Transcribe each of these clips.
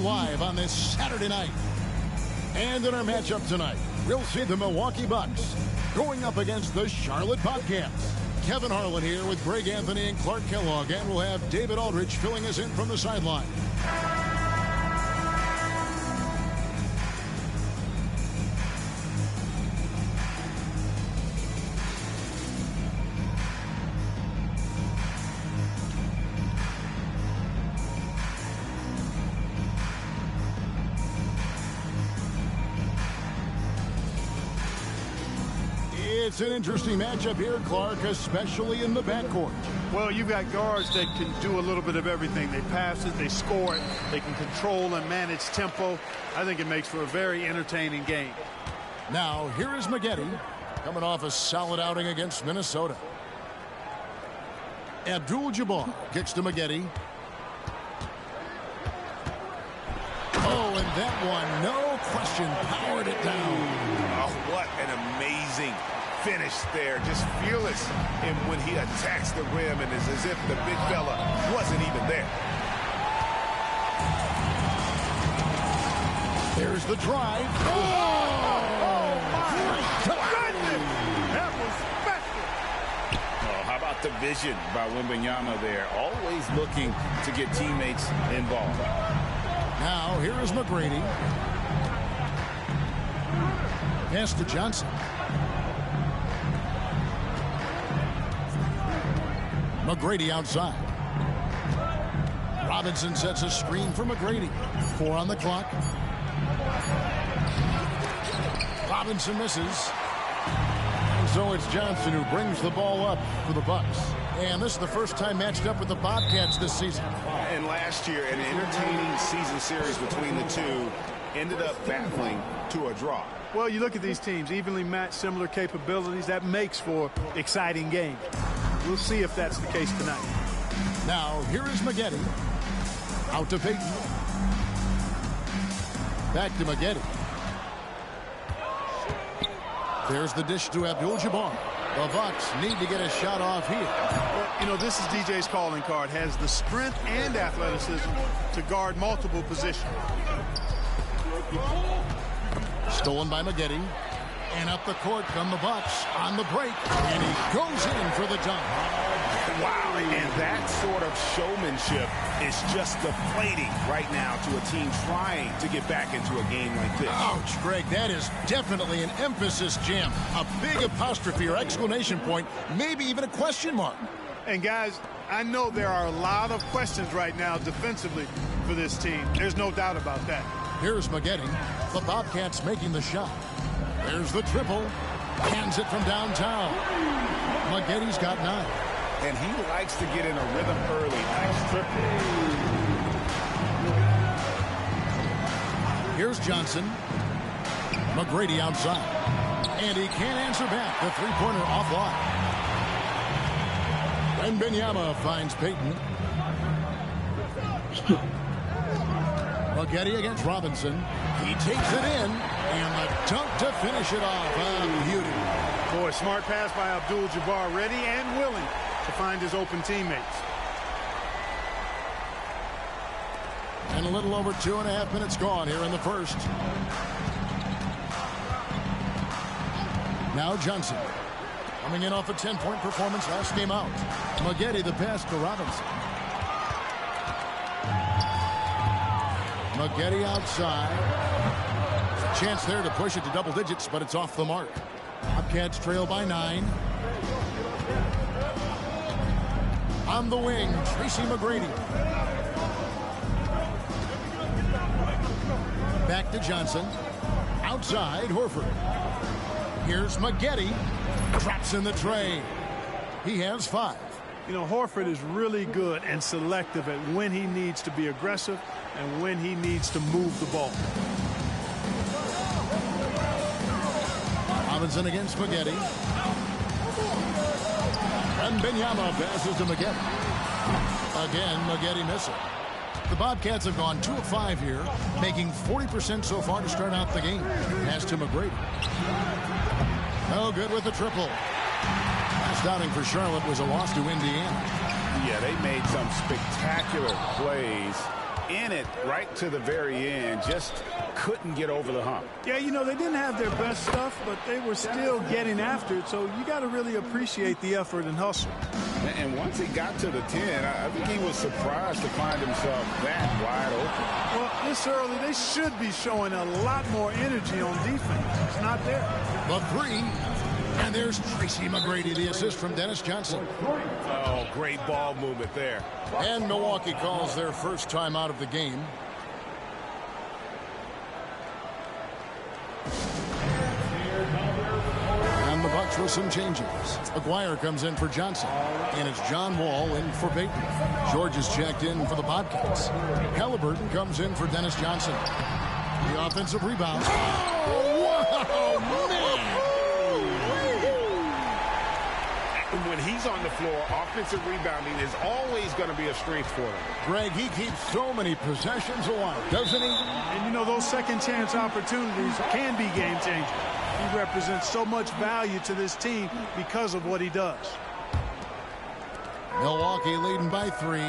live on this Saturday night. And in our matchup tonight, we'll see the Milwaukee Bucks going up against the Charlotte Bobcats. Kevin Harlan here with Greg Anthony and Clark Kellogg, and we'll have David Aldridge filling us in from the sideline. It's an interesting matchup here, Clark, especially in the backcourt. Well, you've got guards that can do a little bit of everything. They pass it, they score it, they can control and manage tempo. I think it makes for a very entertaining game. Now, here is Maggette, coming off a solid outing against Minnesota. Abdul-Jabbar kicks to Maggette. Oh, and that one, no question, powered it down. Oh, what an amazing finish there. Just fearless and when he attacks the rim, and it's as if the big fella wasn't even there. There's the drive. Oh my goodness! That was special. Oh, how about the vision by Wembanyama there? Always looking to get teammates involved. Now, here is McGrady. Pass to Johnson. McGrady outside. Robinson sets a screen for McGrady. 4 on the clock. Robinson misses. And so it's Johnson who brings the ball up for the Bucks. And this is the first time matched up with the Bobcats this season. And last year, an entertaining season series between the two ended up battling to a draw. Well, you look at these teams, evenly matched, similar capabilities. That makes for exciting games. We'll see if that's the case tonight. Now, here is Maggette. Out to Payton. Back to Maggette. There's the dish to Abdul-Jabbar. The Bucks need to get a shot off here. Well, you know, this is DJ's calling card. Has the strength and athleticism to guard multiple positions. Stolen by Maggette. And up the court come the Bucks on the break. And he goes in for the dunk. Wow, and that sort of showmanship is just deflating right now to a team trying to get back into a game like this. Ouch, Greg, that is definitely an emphasis jam. A big apostrophe or exclamation point, maybe even a question mark. And guys, I know there are a lot of questions right now defensively for this team. There's no doubt about that. Here's Maggette. The Bobcats making the shot. There's the triple. Hands it from downtown. Maggette's got 9. And he likes to get in a rhythm early. Nice triple. Here's Johnson. McGrady outside. And he can't answer back. The three-pointer offline. Wembanyama finds Payton. Maggette against Robinson. He takes it in. And the dunk to finish it off. Beauty. Boy, smart pass by Abdul-Jabbar. Ready and willing to find his open teammates. And a little over 2.5 minutes gone here in the first. Now Johnson. Coming in off a 10-point performance last game out. Maggette the pass to Robinson. Maggette outside. Chance there to push it to double digits, but it's off the mark. Bobcats trail by 9. On the wing, Tracy McGrady. Back to Johnson. Outside, Horford. Here's Maggette. Drops in the tray. He has 5. You know, Horford is really good and selective at when he needs to be aggressive and when he needs to move the ball. Robinson against Maggette. And Wembanyama passes to Maggette. Again, Maggette missing. The Bobcats have gone 2 of 5 here, making 40% so far to start out the game. Pass to McGrady. No good with the triple. Last outing for Charlotte was a loss to Indiana. Yeah, they made some spectacular plays in it right to the very end. Just couldn't get over the hump. Yeah, you know, they didn't have their best stuff, but they were still getting after it. So you got to really appreciate the effort and hustle. And once he got to the 10, I think he was surprised to find himself that wide open. Well, this early, they should be showing a lot more energy on defense. It's not there. The 3. And there's Tracy McGrady, the assist from Dennis Johnson. Oh, great ball movement there. And Milwaukee calls their first time out of the game. And the Bucks with some changes. Aguirre comes in for Johnson. And it's John Wall in for Payton. George is checked in for the Bobcats. Halliburton comes in for Dennis Johnson. The offensive rebound. Oh, wow, man! When he's on the floor, offensive rebounding is always going to be a strength for them. Greg, he keeps so many possessions alive, doesn't he? And, you know, those second chance opportunities can be game changers. He represents so much value to this team because of what he does. Milwaukee leading by 3.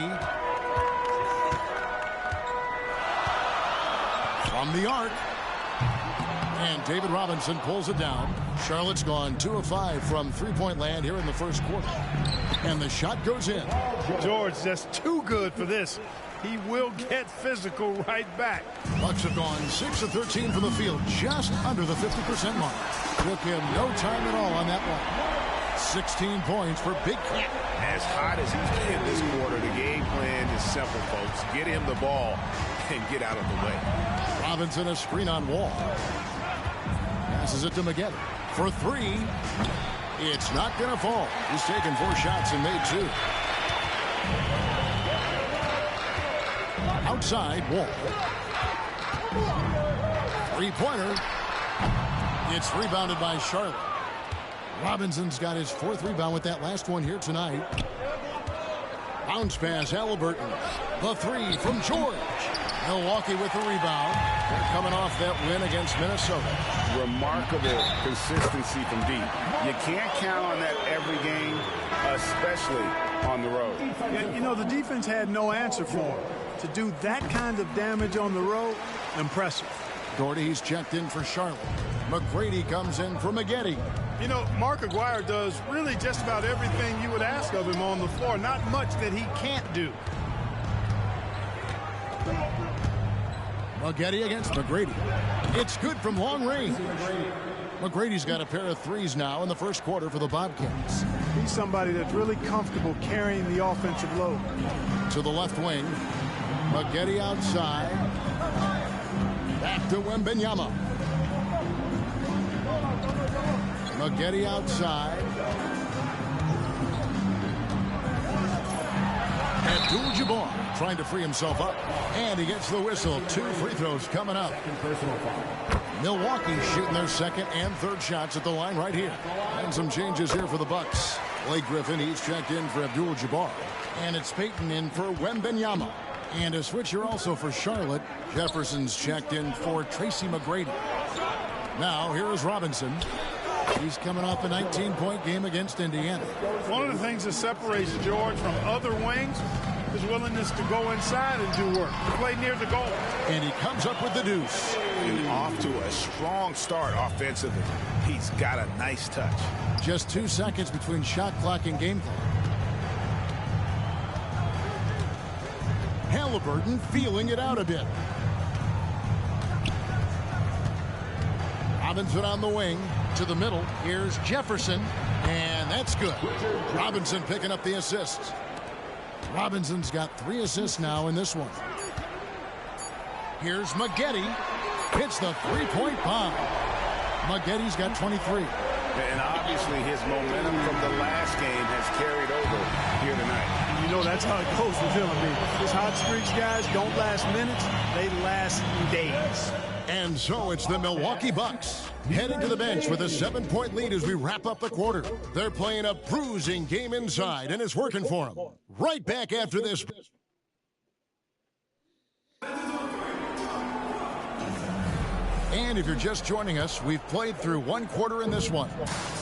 From the arc. And David Robinson pulls it down. Charlotte's gone 2 of 5 from three-point land here in the first quarter. And the shot goes in. George, that's too good for this. He will get physical right back. Bucks have gone 6 of 13 from the field, just under the 50% mark. Took him no time at all on that one. 16 points for Big Cat. As hot as he's been this quarter, the game plan is simple, folks. Get him the ball and get out of the way. Robinson a screen on Wall. Passes it to McGetty for 3. It's not going to fall. He's taken 4 shots and made 2. Outside, Wall. 3-pointer. It's rebounded by Charlotte. Robinson's got his 4th rebound with that last one here tonight. Bounce pass, Halliburton. The 3 from George. Milwaukee with the rebound. They're coming off that win against Minnesota. Remarkable consistency from deep. You can't count on that every game, especially on the road. Yeah, you know, the defense had no answer for him. To do that kind of damage on the road, impressive. Doherty's checked in for Charlotte. McGrady comes in for McGetty. You know, Mark Aguirre does really just about everything you would ask of him on the floor. Not much that he can't do. McGetty against McGrady. It's good from long range. McGrady's got a pair of 3s now in the first quarter for the Bobcats. He's somebody that's really comfortable carrying the offensive load. To the left wing. McGetty outside. Back to Wembanyama. McGetty outside. Abdul-Jabbar trying to free himself up. And he gets the whistle. 2 free throws coming up. Milwaukee shooting their second and third shots at the line right here. And some changes here for the Bucks. Blake Griffin, he's checked in for Abdul-Jabbar. And it's Payton in for Wembanyama. And a switcher also for Charlotte. Jefferson's checked in for Tracy McGrady. Now, here is Robinson. He's coming off a 19-point game against Indiana. One of the things that separates George from other wings is willingness to go inside and do work. Play near the goal. And he comes up with the deuce. And off to a strong start offensively. He's got a nice touch. Just 2 seconds between shot clock and game clock. Halliburton feeling it out a bit. Robinson on the wing to the middle. Here's Jefferson, and that's good. Robinson picking up the assists. Robinson's got 3 assists now in this one. Here's McGetty. Hits the 3-point bomb. McGetty's got 23. And obviously his momentum from the last game has carried over here tonight. You know, that's how it goes with him. I mean, his hot streaks, guys, don't last minutes. They last days. And so it's the Milwaukee Bucks heading to the bench with a 7-point lead as we wrap up the quarter. They're playing a bruising game inside, and it's working for them. Right back after this. And if you're just joining us, we've played through one quarter in this one.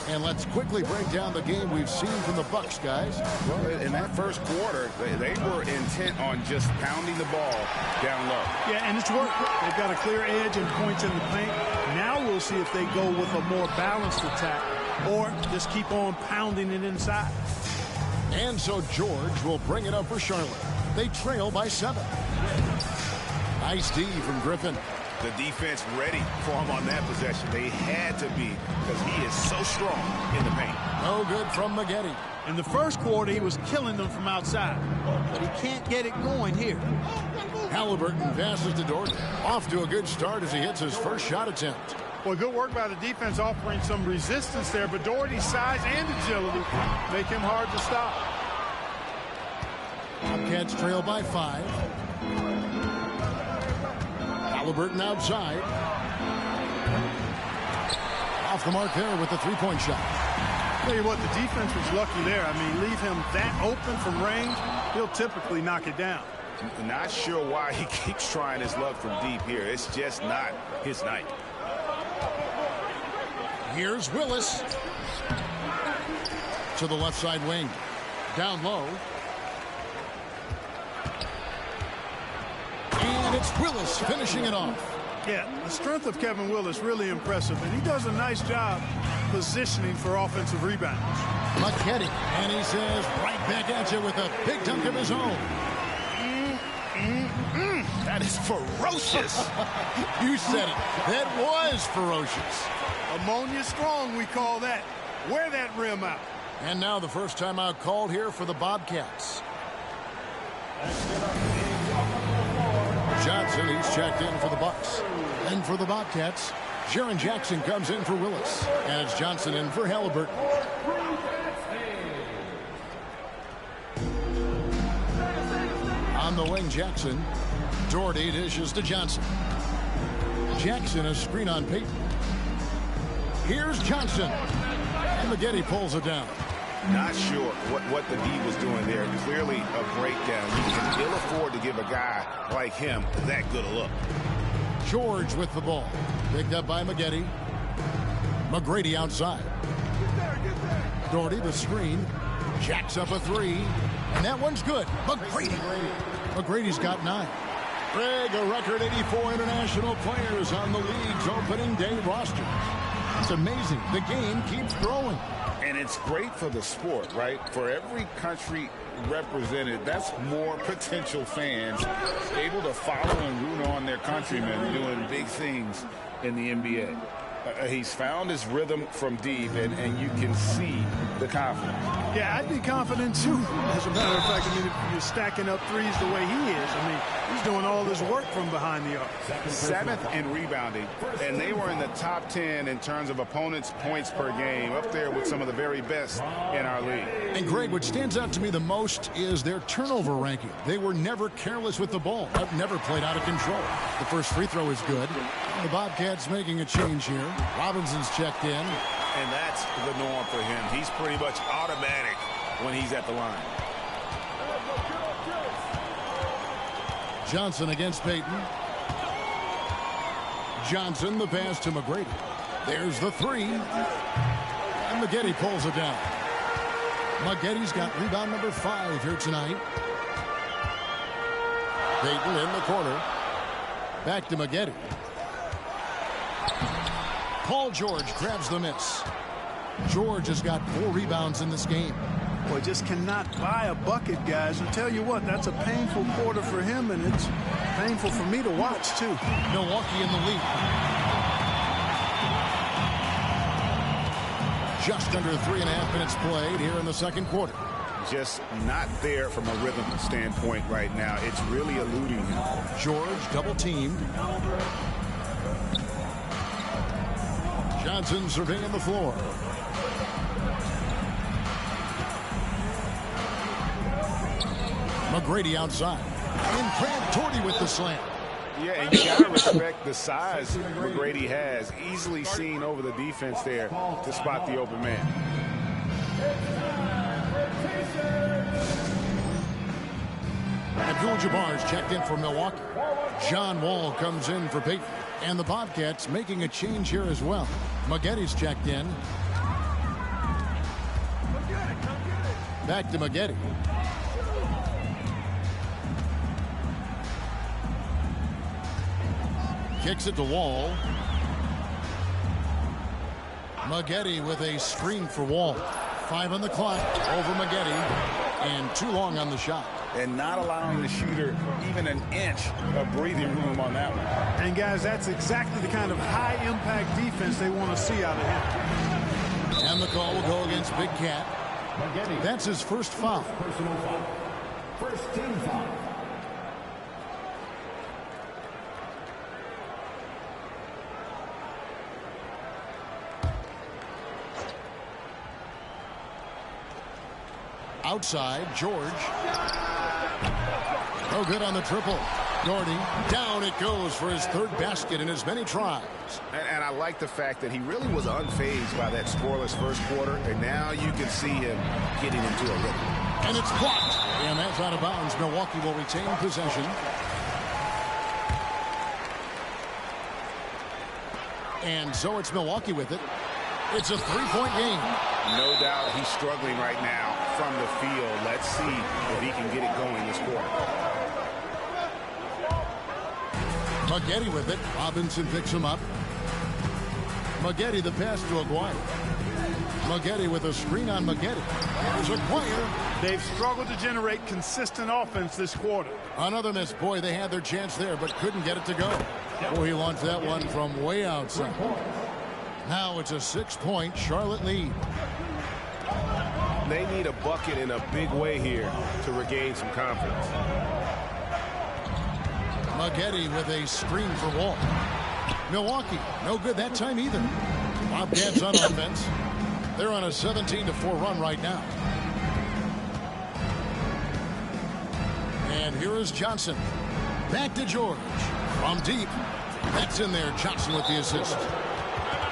And let's quickly break down the game we've seen from the Bucks, guys. Well, in that first quarter, they were intent on just pounding the ball down low. Yeah, and it's worked. They've got a clear edge and points in the paint. Now we'll see if they go with a more balanced attack or just keep on pounding it inside. And so George will bring it up for Charlotte. They trail by 7. Nice D from Griffin. The defense ready for him on that possession. They had to be because he is so strong in the paint. No good from Maggette. In the first quarter, he was killing them from outside, but he can't get it going here. Halliburton passes to Doherty. Off to a good start as he hits his first shot attempt. Well, good work by the defense offering some resistance there, but Doherty's size and agility make him hard to stop. Bobcats trail by 5. Halliburton outside. Off the mark there with the three-point shot. Tell you what, the defense was lucky there. I mean, leave him that open from range, he'll typically knock it down. Not sure why he keeps trying his luck from deep here. It's just not his night. Here's Willis. To the left side wing. Down low. And it's Willis finishing it off. Yeah, the strength of Kevin Willis really impressive, and he does a nice job positioning for offensive rebounds. Maggette, and he says right back at you with a big dunk of his own. That is ferocious. You said it. That was ferocious. Ammonia strong, we call that. Wear that rim out. And now the first timeout called here for the Bobcats. Johnson, he's checked in for the Bucks. And for the Bobcats, Jaren Jackson comes in for Willis. And it's Johnson in for Halliburton. On the wing, Jackson. Doherty dishes to Johnson. Jackson, a screen on Payton. Here's Johnson. And Maggette pulls it down. Not sure what the D was doing there. Clearly a breakdown. You can ill afford to give a guy like him that good a look. George with the ball. Picked up by Maggette. McGrady outside. Doherty the screen. Jacks up a 3. And that one's good. McGrady's got 9. Greg, a record 84 international players on the league's opening day roster. It's amazing. The game keeps growing. And it's great for the sport, right? For every country represented, that's more potential fans able to follow and root on their countrymen doing big things in the NBA. He's found his rhythm from deep, and you can see the confidence. Yeah, I'd be confident, too. As a matter of fact, I mean, if you're stacking up threes the way he is, I mean, he's doing all this work from behind the arc. 7th in rebounding, and they were in the top 10 in terms of opponents' points per game, up there with some of the very best in our league. And, Greg, what stands out to me the most is their turnover ranking. They were never careless with the ball. Never played out of control. The first free throw is good. The Bobcats making a change here. Robinson's checked in. And that's the norm for him. He's pretty much automatic when he's at the line. Johnson against Payton. Johnson, the pass to McGrady. There's the 3. And Maggette pulls it down. Maggette's got rebound number 5 here tonight. Payton in the corner. Back to Maggette. Paul George grabs the miss. George has got 4 rebounds in this game. Boy, just cannot buy a bucket, guys. And tell you what, that's a painful quarter for him, and it's painful for me to watch, too. Milwaukee in the lead. Just under 3.5 minutes played here in the second quarter. Just not there from a rhythm standpoint right now. It's really eluding him. George double teamed. Johnson surveying the floor. McGrady outside. And Grant Doherty with the slam. Yeah, and you got to respect the size McGrady has. Easily seen over the defense there to spot the open man. And Abdul-Jabbar's checked in for Milwaukee. John Wall comes in for Peyton. And the Bobcats making a change here as well. Maggotti's checked in. Back to Maggotti. Kicks it to Wall. Maggotti with a screen for Wall. 5 on the clock over Maggotti. And too long on the shot. And not allowing the shooter even an inch of breathing room on that one. And, guys, that's exactly the kind of high-impact defense they want to see out of him. And the call will go against Big Cat. That's his first foul. Personal foul. First team foul. Outside, George. No good on the triple. Gordy, down it goes for his third basket in as many tries. And I like the fact that he really was unfazed by that scoreless first quarter, and now you can see him getting into a rhythm. And it's blocked. And that's out of bounds. Milwaukee will retain possession. And so it's Milwaukee with it. It's a 3-point game. No doubt he's struggling right now from the field. Let's see if he can get it going this quarter. Maggotti with it. Robinson picks him up. Maggotti the pass to Aguirre. Maggotti with a screen on Maggotti. Here's Aguirre. They've struggled to generate consistent offense this quarter. Another miss. Boy, they had their chance there, but couldn't get it to go. Boy, he launched that one from way outside. Now it's a 6-point Charlotte lead. They need a bucket in a big way here to regain some confidence. Maggotti with a screen for Wall. Milwaukee, no good that time either. Bobcats on offense. They're on a 17-4 run right now. And here is Johnson. Back to George. From deep. That's in there. Johnson with the assist.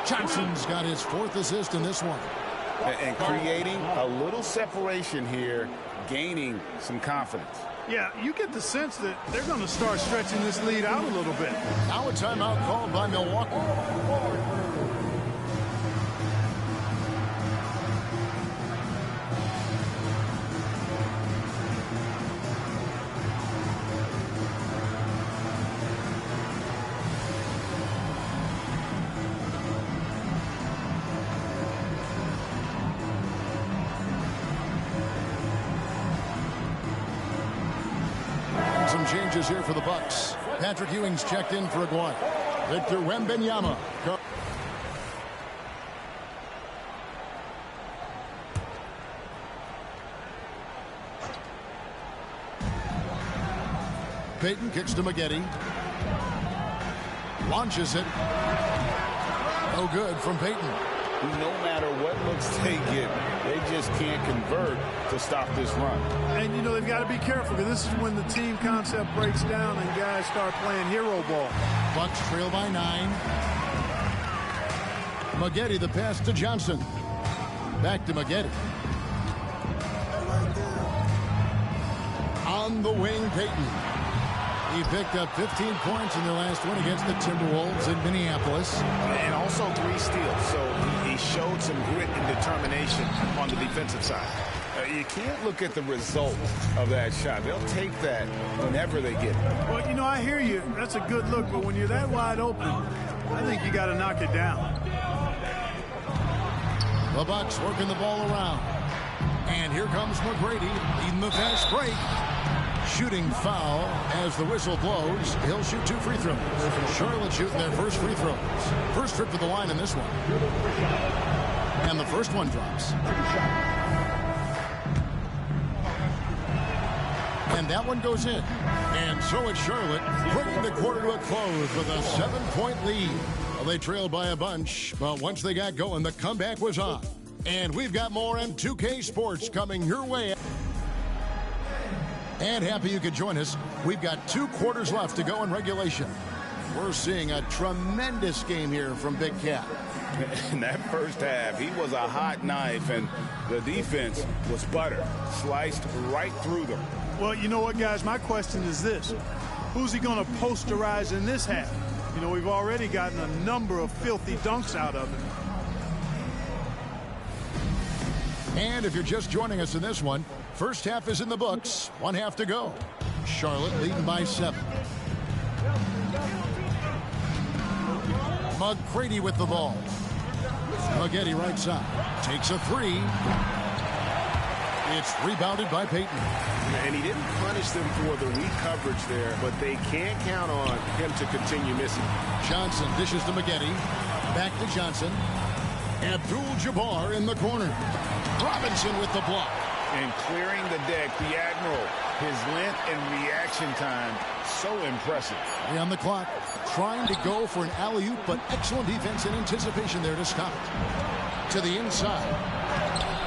Johnson's got his 4th assist in this one. And creating a little separation here, gaining some confidence. Yeah, you get the sense that they're going to start stretching this lead out a little bit. Now a timeout called by Milwaukee. Some changes here for the Bucks. Patrick Ewing's checked in for Aguirre. Victor Wembanyama. Peyton kicks to Maggotti. Launches it. No good from Peyton. No matter what looks they get, they just can't convert to stop this run. And, you know, they've got to be careful because this is when the team concept breaks down and guys start playing hero ball. Bucks trail by 9. Maggotti the pass to Johnson. Back to Maggotti. On the wing, Peyton. He picked up 15 points in their last one against the Timberwolves in Minneapolis. And also 3 steals, so he showed some grit and determination on the defensive side. You can't look at the result of that shot. They'll take that whenever they get it. Well, you know, I hear you. That's a good look, but when you're that wide open, I think you got to knock it down. The Bucks working the ball around. And here comes McGrady leading the fast break. Shooting foul as the whistle blows. He'll shoot 2 free throws. Charlotte shooting their first free throws. First trip to the line in this one. And the first one drops. And that one goes in. And so it's Charlotte bringing the quarter to a close with a 7-point lead. Well, they trailed by a bunch, but once they got going, the comeback was on. And we've got more M2K Sports coming your way. And happy you could join us. We've got 2 quarters left to go in regulation. We're seeing a tremendous game here from Big Cat. In that first half, he was a hot knife, and the defense was butter, sliced right through them. Well, you know what, guys? My question is this. Who's he going to posterize in this half? You know, we've already gotten a number of filthy dunks out of him. And if you're just joining us in this one, first half is in the books. 1 half to go. Charlotte leading by 7. McGrady with the ball. Maggette right side. Takes a 3. It's rebounded by Payton. And he didn't punish them for the weak coverage there, but they can't count on him to continue missing. Johnson dishes to Maggette. Back to Johnson. Abdul-Jabbar in the corner. Robinson with the block. And clearing the deck, the Admiral. His length and reaction time, so impressive. 3 on the clock. Trying to go for an alley-oop, but excellent defense and anticipation there to stop it. To the inside.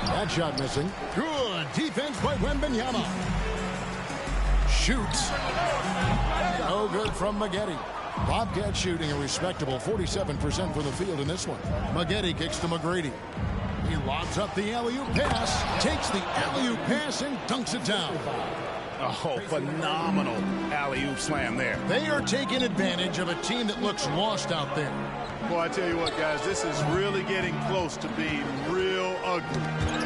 That shot missing. Good defense by Wembanyama. Shoots. No good from Maggette. Bobcat shooting a respectable 47% for the field in this one. Maggette kicks to McGrady. He lobs up the alley-oop pass, takes the alley-oop pass, and dunks it down. Oh, phenomenal alley-oop slam there. They are taking advantage of a team that looks lost out there. Boy, I tell you what, guys, this is really getting close to being real ugly.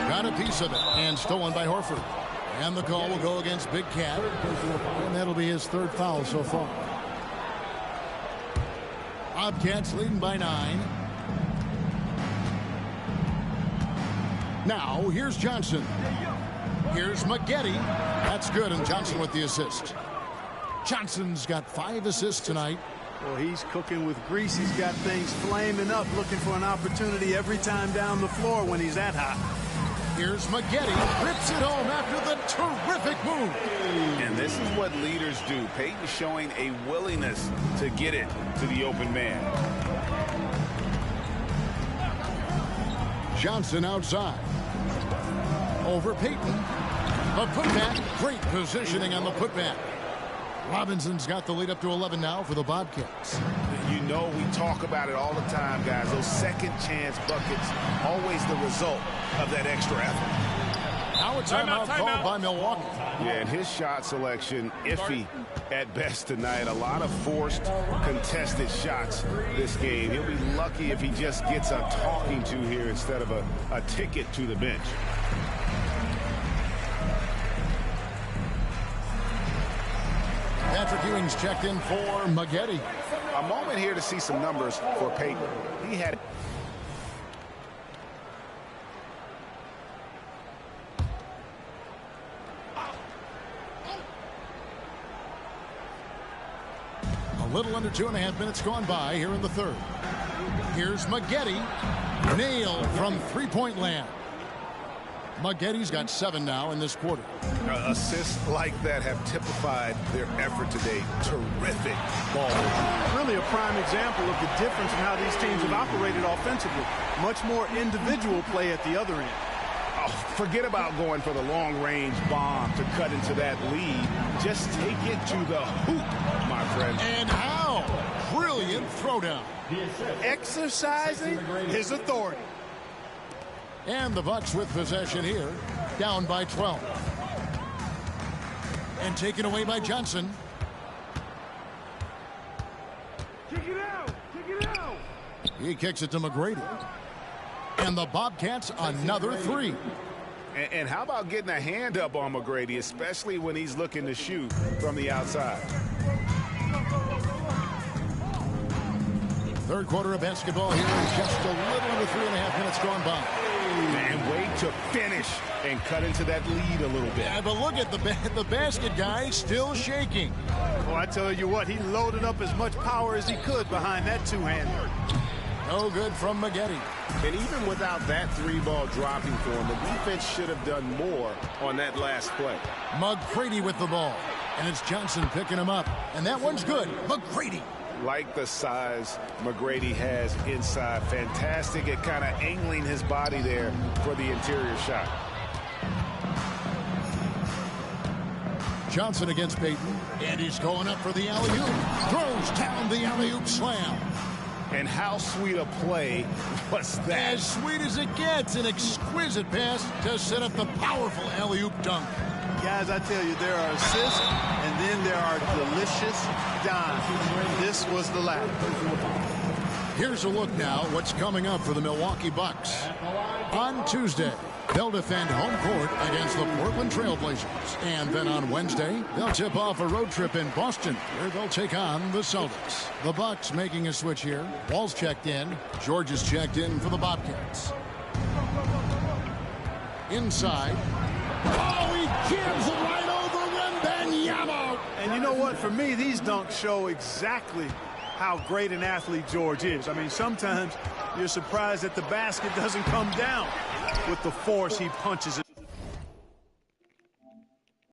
Got a piece of it, and stolen by Horford. And the call will go against Big Cat, and that'll be his 3rd foul so far. Bobcats leading by 9. Now, here's Johnson. Here's Maggette. That's good, and Johnson with the assist. Johnson's got 5 assists tonight. Well, he's cooking with grease. He's got things flaming up, looking for an opportunity every time down the floor when he's that hot. Here's Maggette. Rips it home after the terrific move. And this is what leaders do. Payton showing a willingness to get it to the open man. Johnson outside. Over Payton. A putback. Great positioning on the putback. Robinson's got the lead up to 11 now for the Bobcats. You know, we talk about it all the time, guys. Those second chance buckets, always the result of that extra effort. Now a timeout called by Milwaukee. Yeah, and his shot selection, iffy at best tonight. A lot of forced, contested shots this game. He'll be lucky if he just gets a talking to here instead of a ticket to the bench. Patrick Ewing's checked in for Maggette. A moment here to see some numbers for Payton. He had... A little under 2.5 minutes gone by here in the 3rd. Here's Maggette. Nailed from 3-point land. Maggette's got 7 now in this quarter. Assists like that have typified their effort today. Terrific ball. Really a prime example of the difference in how these teams have operated offensively. Much more individual play at the other end. Oh, forget about going for the long-range bomb to cut into that lead. Just take it to the hoop, my friend. And how? Brilliant throwdown. Exercising his authority. And the Bucks with possession here, down by 12. And taken away by Johnson. Kick it out! Kick it out! He kicks it to McGrady. And the Bobcats another 3. And how about getting a hand up on McGrady, especially when he's looking to shoot from the outside? 3rd quarter of basketball here in just a little under 3.5 minutes gone by. And wait to finish and cut into that lead a little bit. Yeah, but look at the basket guy still shaking. Well, I tell you what, he loaded up as much power as he could behind that 2-hander. No good from Maggette. And even without that 3-ball dropping for him, the defense should have done more on that last play. McGrady with the ball. And it's Johnson picking him up. And that one's good. McGrady. Like the size McGrady has inside. Fantastic at kind of angling his body there for the interior shot. Johnson against Payton. And he's going up for the alley-oop. Throws down the alley-oop slam. And how sweet a play was that? As sweet as it gets. An exquisite pass to set up the powerful alley-oop dunk. Guys, I tell you, there are assists, and then there are delicious dimes. This was the latter. Here's a look now what's coming up for the Milwaukee Bucks. On Tuesday, they'll defend home court against the Portland Trail Blazers. And then on Wednesday, they'll tip off a road trip in Boston, where they'll take on the Celtics. The Bucks making a switch here. Ball's checked in. George is checked in for the Bobcats. Inside. Oh, he gives it right over Wembanyama. And you know what? For me, these dunks show exactly how great an athlete George is. I mean, sometimes you're surprised that the basket doesn't come down with the force he punches it.